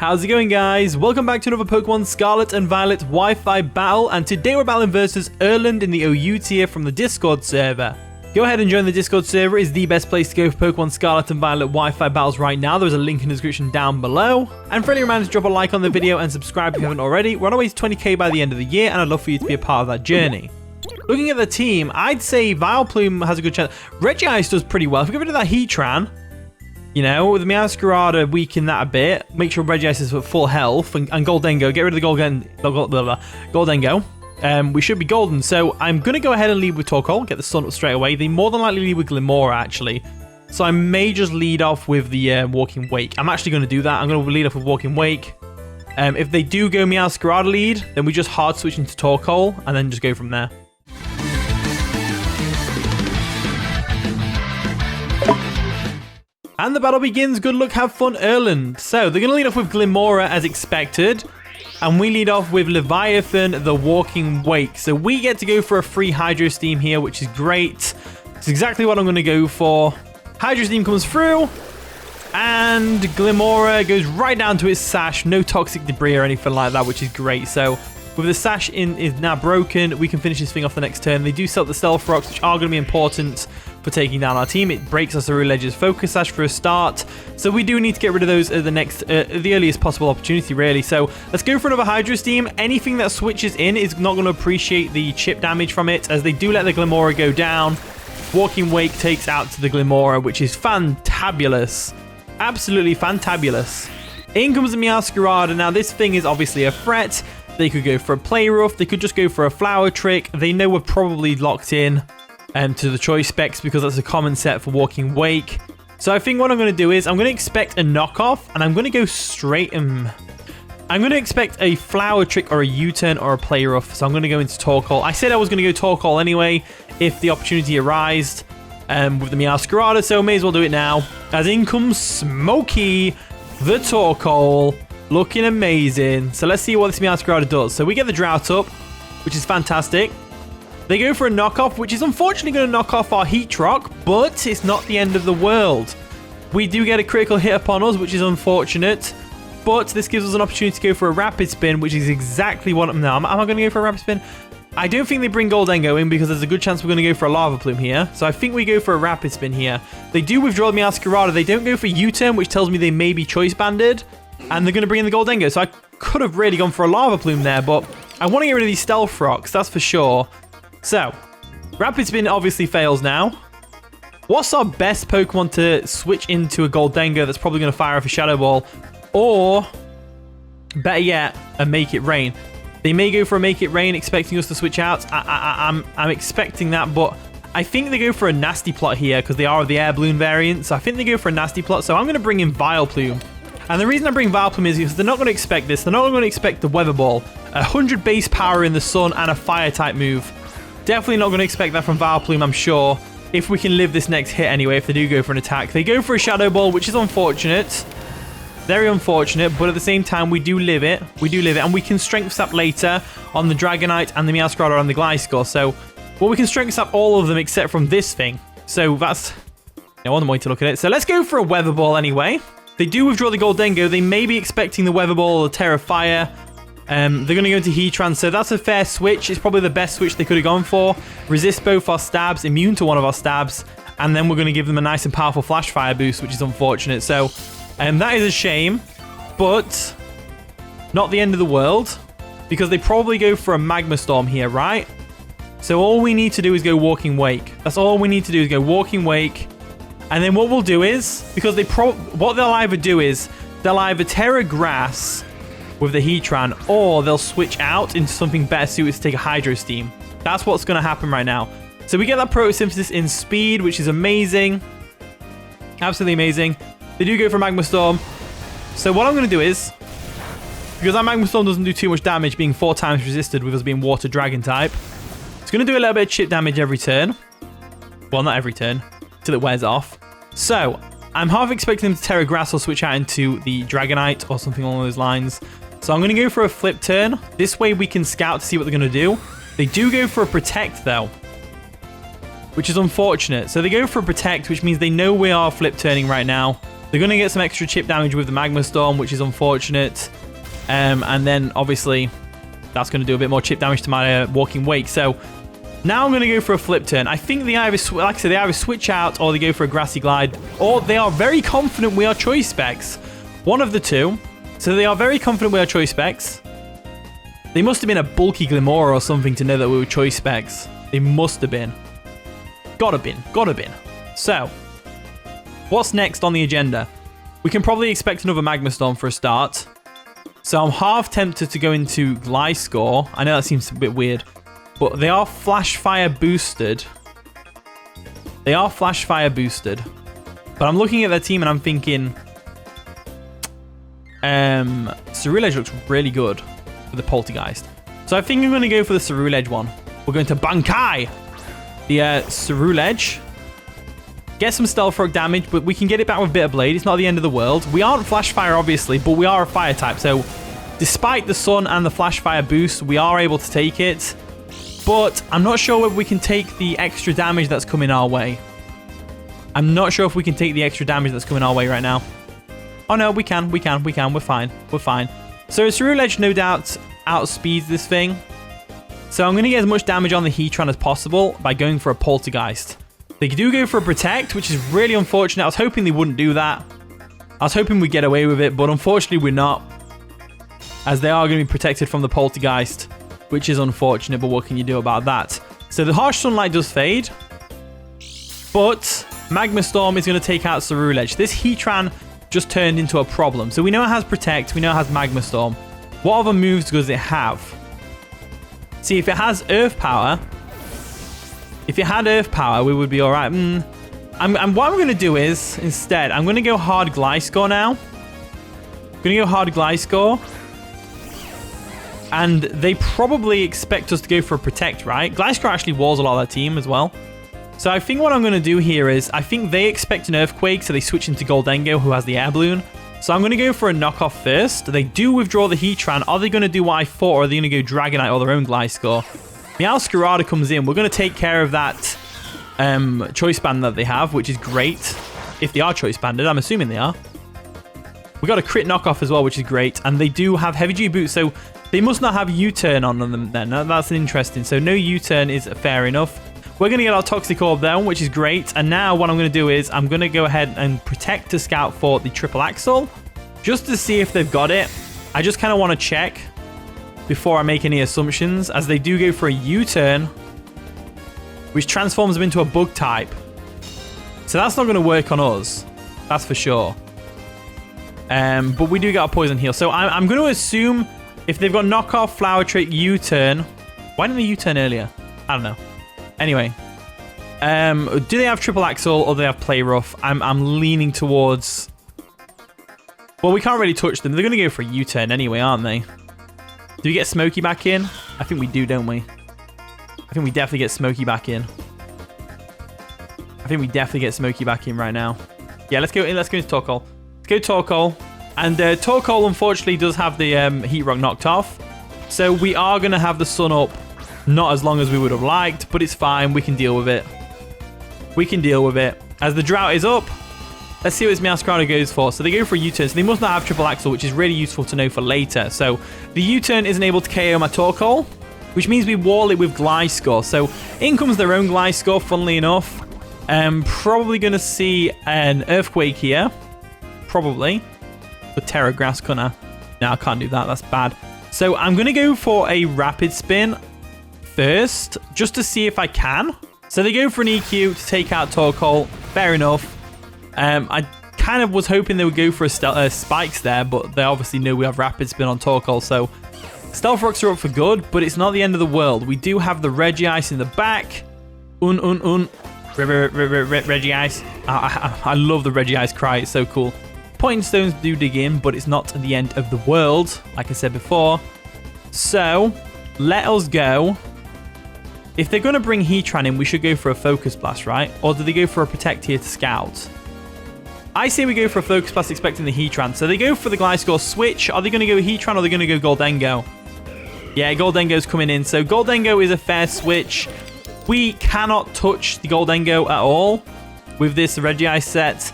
How's it going, guys? Welcome back to another Pokemon Scarlet and Violet Wi-Fi battle, and today we're battling versus Erlend in the OU tier from the Discord server. Go ahead and join the Discord server. It's the best place to go for Pokemon Scarlet and Violet Wi-Fi battles right now. There's a link in the description down below. And friendly reminder to drop a like on the video and subscribe if you haven't already. We're on our way to 20k by the end of the year, and I'd love for you to be a part of that journey. Looking at the team, I'd say Vileplume has a good chance. Regice does pretty well. If we get rid of that Heatran, you know, with the Meowscarada weaken that a bit, make sure Regice is at full health, and Gholdengo, get rid of the Gholdengo. We should be golden, so I'm going to go ahead and lead with Torkoal, get the sun up straight away. They more than likely lead with Glimmora, actually. So I may just lead off with the Walking Wake. I'm actually going to do that. I'm going to lead off with Walking Wake. If they do go Meowscarada lead, then we just hard switch into Torkoal, and then just go from there. And the battle begins. Good luck, have fun, Erlend. So they're going to lead off with Glimmora as expected. And we lead off with Leviathan, the Walking Wake. So we get to go for a free Hydro Steam here, which is great. It's exactly what I'm going to go for. Hydro Steam comes through. And Glimmora goes right down to its sash. No toxic debris or anything like that, which is great. So with the sash is now broken, we can finish this thing off the next turn. They do set up the Stealth Rocks, which are going to be important for taking down our team. It breaks us through Ledge's Focus Sash for a start. So we do need to get rid of those at the earliest possible opportunity, really. So let's go for another Hydro Steam. Anything that switches in is not going to appreciate the chip damage from it, as they do let the Glimmora go down. Walking Wake takes out to the Glimmora, which is fantabulous. Absolutely fantabulous. In comes the Meowscarada. Now this thing is obviously a threat. They could go for a Play Rough. They could just go for a Flower Trick. They know we're probably locked in to the choice specs because that's a common set for Walking Wake. So I think what I'm going to do is I'm going to expect a knockoff, and I'm going to go straight I'm going to expect a Flower Trick or a U-turn or a Play Rough. So I'm going to go into Torkoal. I said I was going to go Torkoal anyway if the opportunity arised with the Meowscarada, so may as well do it now. As in comes Smokey, the Torkoal, looking amazing. So let's see what this Meowscarada does. So we get the Drought up, which is fantastic. They go for a knockoff, which is unfortunately going to knock off our Heat Rock, but it's not the end of the world. We do get a critical hit upon us, which is unfortunate, but this gives us an opportunity to go for a Rapid Spin, which is exactly what... Now, am I going to go for a Rapid Spin? I don't think they bring Gholdengo in because there's a good chance we're going to go for a Lava Plume here. So I think we go for a Rapid Spin here. They do withdraw the Meowscarada. They don't go for U-turn, which tells me they may be Choice Banded, and they're going to bring in the Gholdengo. So I could have really gone for a Lava Plume there, but I want to get rid of these Stealth Rocks, that's for sure. So, Rapid Spin obviously fails now. What's our best Pokemon to switch into a Gholdengo that's probably going to fire off a Shadow Ball? Or, better yet, a Make It Rain. They may go for a Make It Rain, expecting us to switch out. I'm expecting that, but I think they go for a Nasty Plot here because they are the Air Balloon variant. So I think they go for a Nasty Plot. So I'm going to bring in Vileplume. And the reason I bring Vileplume is because they're not going to expect this. They're not going to expect the Weather Ball. 100 base power in the sun and a Fire-type move. Definitely not going to expect that from Vileplume, I'm sure. If we can live this next hit anyway, if they do go for an attack. They go for a Shadow Ball, which is unfortunate. Very unfortunate, but at the same time, we do live it. We do live it, and we can Strength Sap later on the Dragonite and the Meowscarada and the Gliscor. So, well, we can Strength Sap all of them except from this thing. So that's one way to look at it. So let's go for a Weather Ball anyway. They do withdraw the Gholdengo. They may be expecting the Weather Ball or the Terra Fire. They're going to go into Heatran, so that's a fair switch. It's probably the best switch they could have gone for. Resist both our stabs, immune to one of our stabs, and then we're going to give them a nice and powerful Flash Fire boost, which is unfortunate. So that is a shame, but not the end of the world, because they probably go for a Magma Storm here, right? So all we need to do is go Walking Wake. That's all we need to do is go Walking Wake, and then what we'll do is, because what they'll either do is, they'll either Terra Grass with the Heatran, or they'll switch out into something better suited to take a Hydro Steam. That's what's going to happen right now. So we get that Photosynthesis in speed, which is amazing. Absolutely amazing. They do go for Magma Storm. So what I'm going to do is, because that Magma Storm doesn't do too much damage, being 4 times resisted with us being Water Dragon type, it's going to do a little bit of chip damage every turn. Well, not every turn, till it wears off. So I'm half expecting them to Terra Grass or switch out into the Dragonite or something along those lines. So I'm going to go for a Flip Turn. This way we can scout to see what they're going to do. They do go for a Protect, though, which is unfortunate. So they go for a Protect, which means they know we are Flip Turning right now. They're going to get some extra chip damage with the Magma Storm, which is unfortunate. And then, obviously, that's going to do a bit more chip damage to my Walking Wake. So, now I'm going to go for a flip turn. I think they either, like I said, they either switch out or they go for a Grassy Glide. Or they are very confident we are Choice Specs. One of the two. So, they are very confident we are Choice Specs. They must have been a bulky Glimmora or something to know that we were Choice Specs. They must have been. Gotta been. So, what's next on the agenda? We can probably expect another Magma Storm for a start. So I'm half tempted to go into Gliscor. I know that seems a bit weird, but they are Flash Fire boosted. But I'm looking at their team and I'm thinking, Ceruledge looks really good with the Poltergeist. So I think I'm going to go for the Ceruledge one. We're going to Bankai the Ceruledge. Get some Stealth Rock damage, but we can get it back with Bitter Blade. It's not the end of the world. We aren't Flash Fire, obviously, but we are a Fire type. So, despite the Sun and the Flash Fire boost, we are able to take it. But I'm not sure whether we can take the extra damage that's coming our way. We're fine. So, Ceruledge, no doubt, outspeeds this thing. So, I'm going to get as much damage on the Heatran as possible by going for a Poltergeist. They do go for a Protect, which is really unfortunate. I was hoping they wouldn't do that. I was hoping we'd get away with it, but unfortunately we're not. As they are going to be protected from the Poltergeist, which is unfortunate, but what can you do about that? So the Harsh Sunlight does fade, but Magma Storm is going to take out Ceruledge. This Heatran just turned into a problem. So we know it has Protect, we know it has Magma Storm. What other moves does it have? See, if it has Earth Power... If it had Earth Power, we would be alright. What I'm going to do is, instead, I'm going to go hard Gliscor now. And they probably expect us to go for a Protect, right? Gliscor actually walls a lot of their team as well. So I think what I'm going to do here is, I think they expect an Earthquake, so they switch into Gholdengo, who has the Air Balloon. So I'm going to go for a knockoff first. They do withdraw the Heatran. Are they going to do what I thought, or are they going to go Dragonite or their own Gliscor? Meowscarada comes in. We're going to take care of that Choice Band that they have, which is great. If they are Choice Banded, I'm assuming they are. We got a crit knockoff as well, which is great. And they do have Heavy G Boots, so they must not have U-Turn on them then. That's interesting. So no U-Turn is fair enough. We're going to get our Toxic Orb down, which is great. And now what I'm going to do is I'm going to go ahead and Protect to scout for the Triple Axle, just to see if they've got it. I just kind of want to check before I make any assumptions, as they do go for a U-turn, which transforms them into a Bug type. So that's not going to work on us. That's for sure. But we do get a Poison Heal. So I'm going to assume if they've got Knockoff, Flower Trick, U-turn. Why didn't they U-turn earlier? I don't know. Anyway. Do they have Triple Axle or do they have Play Rough? I'm leaning towards... Well, we can't really touch them. They're going to go for a U-turn anyway, aren't they? Do we get Smokey back in? I think we do, don't we? I think we definitely get Smokey back in. Right now. Yeah, let's go into Torkoal. Let's go Torkoal. And Torkoal, unfortunately, does have the Heat Rock knocked off. So we are going to have the Sun up. Not as long as we would have liked, but it's fine. We can deal with it. As the Drought is up, let's see what this Meowscarada goes for. So they go for a U-turn. So they must not have Triple Axle, which is really useful to know for later. So the U-turn isn't able to KO my Torkoal, which means we wall it with Gliscor. So in comes their own Gliscor, funnily enough. Probably going to see an Earthquake here. Probably. With Terra Grass, couldn't I? No, I can't do that. That's bad. So I'm going to go for a Rapid Spin first, just to see if I can. So they go for an EQ to take out Torkoal. Fair enough. I kind of was hoping they would go for a Spikes there, but they obviously know we have Rapid Spin on Torkoal, so Stealth Rocks are up for good, but it's not the end of the world. We do have the Regice in the back. Regice. I love the Regice cry, it's so cool. Poison Stones do dig in, but it's not the end of the world, like I said before. So, let us go. If they're going to bring Heatran in, we should go for a Focus Blast, right? Or do they go for a Protect here to scout? I say we go for a Focus Blast expecting the Heatran. So they go for the Gliscor switch. Are they going to go Heatran or are they going to go Gholdengo? Yeah, Gholdengo's coming in. So Gholdengo is a fair switch. We cannot touch the Gholdengo at all with this Regice set.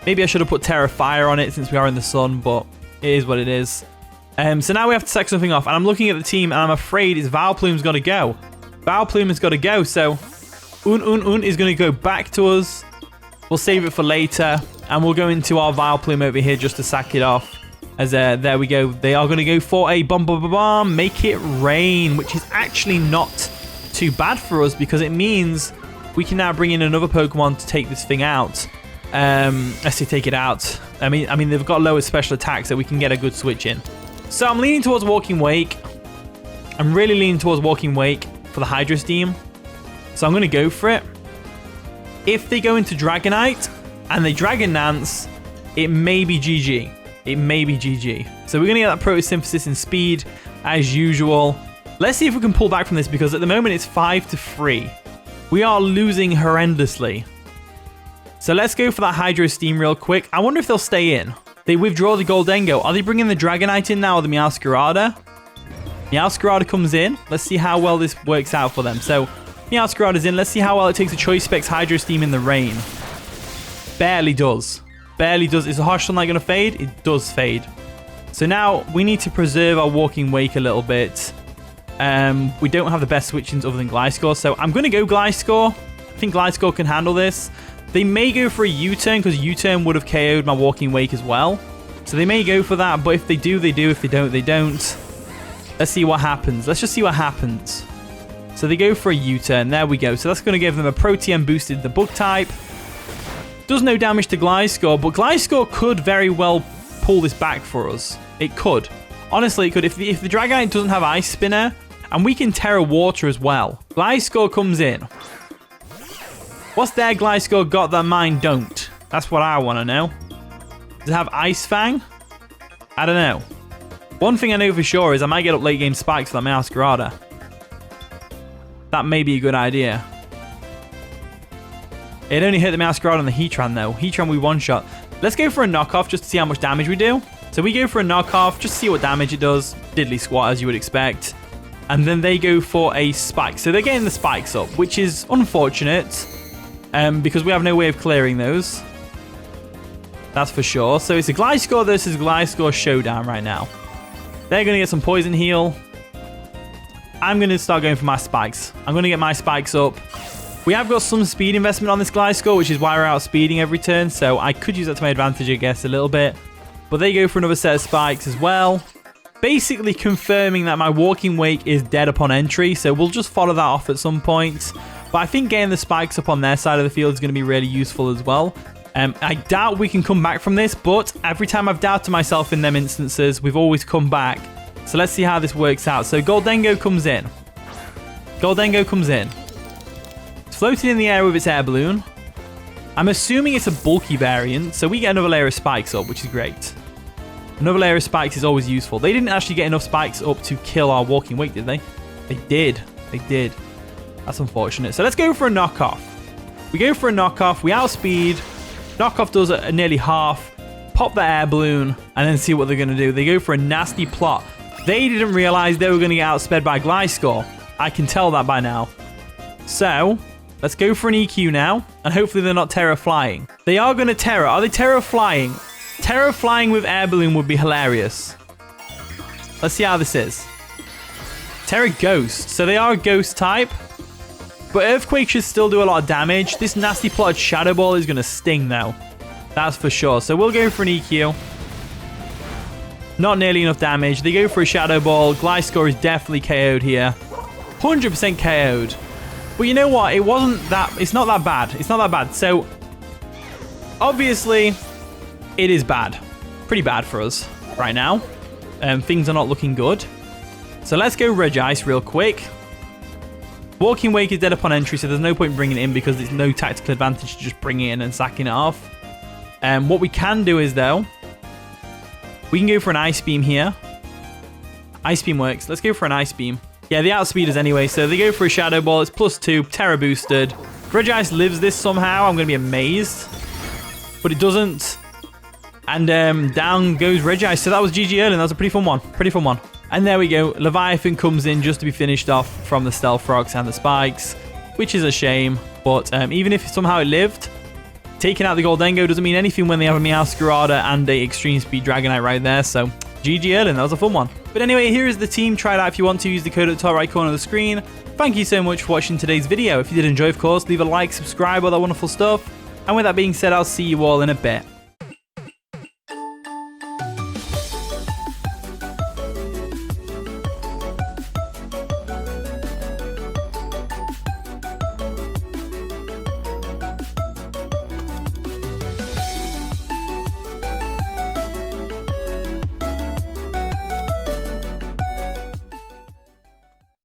Maybe I should have put Tera Fire on it since we are in the sun, but it is what it is. So now we have to sack something off, and I'm looking at the team, and I'm afraid it's Vileplume's got to go. Vileplume has got to go, so Un is going to go back to us. We'll save it for later, and we'll go into our Vileplume over here just to sack it off. As there we go. They are going to go for a bomb, make it rain, which is actually not too bad for us because it means we can now bring in another Pokemon to take this thing out. Let's say take it out. I mean they've got lower special attacks, so we can get a good switch in. So I'm leaning towards Walking Wake. I'm really leaning towards Walking Wake for the Hydro Steam. So I'm going to go for it. If they go into Dragonite and they Dragon Dance, it may be GG. It may be GG. So we're going to get that Photosynthesis in speed as usual. Let's see if we can pull back from this because at the moment it's 5-3. We are losing horrendously. So let's go for that Hydro Steam real quick. I wonder if they'll stay in. They withdraw the Gholdengo. Are they bringing the Dragonite in now or the Meowscarada? Meowscarada comes in. Let's see how well this works out for them. So Meowscarada's in. Let's see how well it takes a Choice Specs Hydro Steam in the rain. Barely does. Barely does. Is the Harsh Sunlight going to fade? It does fade. So now we need to preserve our Walking Wake a little bit. We don't have the best switch-ins other than Gliscor, so I'm going to go Gliscor. I think Gliscor can handle this. They may go for a U-turn because U-turn would have KO'd my Walking Wake as well. So they may go for that, but if they do, they do. If they don't, they don't. Let's see what happens. Let's just see what happens. So they go for a U-turn. There we go. So that's going to give them a Pro-TM boosted the Bug type. Does no damage to Gliscor, but Gliscor could very well pull this back for us. It could. Honestly, it could. If the Dragonite doesn't have Ice Spinner, and we can Terra Water as well. Gliscor comes in. What's their Gliscor got that mine don't? That's what I want to know. Does it have Ice Fang? I don't know. One thing I know for sure is I might get up late game spikes for that Meowscarada. That may be a good idea. It only hit the Meowscarada on the Heatran though. Heatran we one-shot. Let's go for a knockoff just to see how much damage we do. So we go for a knockoff just to see what damage it does. Diddly squat as you would expect. And then they go for a spike. So they're getting the spikes up, which is unfortunate. Because we have no way of clearing those. That's for sure. So it's a Gliscor versus Gliscor showdown right now. They're going to get some Poison Heal. I'm going to start going for my spikes. I'm going to get my spikes up. We have got some speed investment on this Gliscor, which is why we're outspeeding every turn. So I could use that to my advantage, I guess, a little bit. But they go for another set of spikes as well. Basically confirming that my Walking Wake is dead upon entry. So we'll just follow that off at some point. But I think getting the spikes up on their side of the field is going to be really useful as well. I doubt we can come back from this, but every time I've doubted myself in them instances, we've always come back. So let's see how this works out. So Gholdengo comes in. Gholdengo comes in. It's floating in the air with its air balloon. I'm assuming it's a bulky variant, so we get another layer of spikes up, which is great. Another layer of spikes is always useful. They didn't actually get enough spikes up to kill our Walking Wake, did they? They did. They did. That's unfortunate. So let's go for a knockoff. We go for a knockoff. We outspeed. Knockoff does a nearly half. Pop the air balloon and then see what they're going to do. They go for a nasty plot. They didn't realize they were going to get outsped by Gliscor. I can tell that by now. So let's go for an EQ now. And hopefully they're not Terra Flying. They are going to Terra. Are they Terra Flying? Terra Flying with air balloon would be hilarious. Let's see how this is. Terra Ghost. So they are a Ghost type. But Earthquake should still do a lot of damage. This nasty plotted Shadow Ball is going to sting though. That's for sure. So we'll go for an EQ. Not nearly enough damage. They go for a Shadow Ball. Gliscor is definitely KO'd here. 100% KO'd. But you know what? It wasn't that... It's not that bad. It's not that bad. So, obviously, it is bad. Pretty bad for us right now. Things are not looking good. So let's go Regice real quick. Walking Wake is dead upon entry, so there's no point bringing it in because there's no tactical advantage to just bring it in and sacking it off. What we can do is, though, we can go for an Ice Beam here. Ice Beam works. Let's go for an Ice Beam. Yeah, they outspeed us anyway, so they go for a Shadow Ball. It's +2, Terra boosted. Regice lives this somehow. I'm going to be amazed. But it doesn't. And down goes Regice. So that was GG Erlend. That was a pretty fun one. Pretty fun one. And there we go. Leviathan comes in just to be finished off from the Stealth Rocks and the Spikes, which is a shame. But even if somehow it lived, taking out the Gholdengo doesn't mean anything when they have a Meowscarada and a Extreme Speed Dragonite right there, so GG Erlend, that was a fun one. But anyway, here is the team. Try it out if you want to. Use the code at the top right corner of the screen. Thank you so much for watching today's video. If you did enjoy, of course, leave a like, subscribe, all that wonderful stuff. And with that being said, I'll see you all in a bit.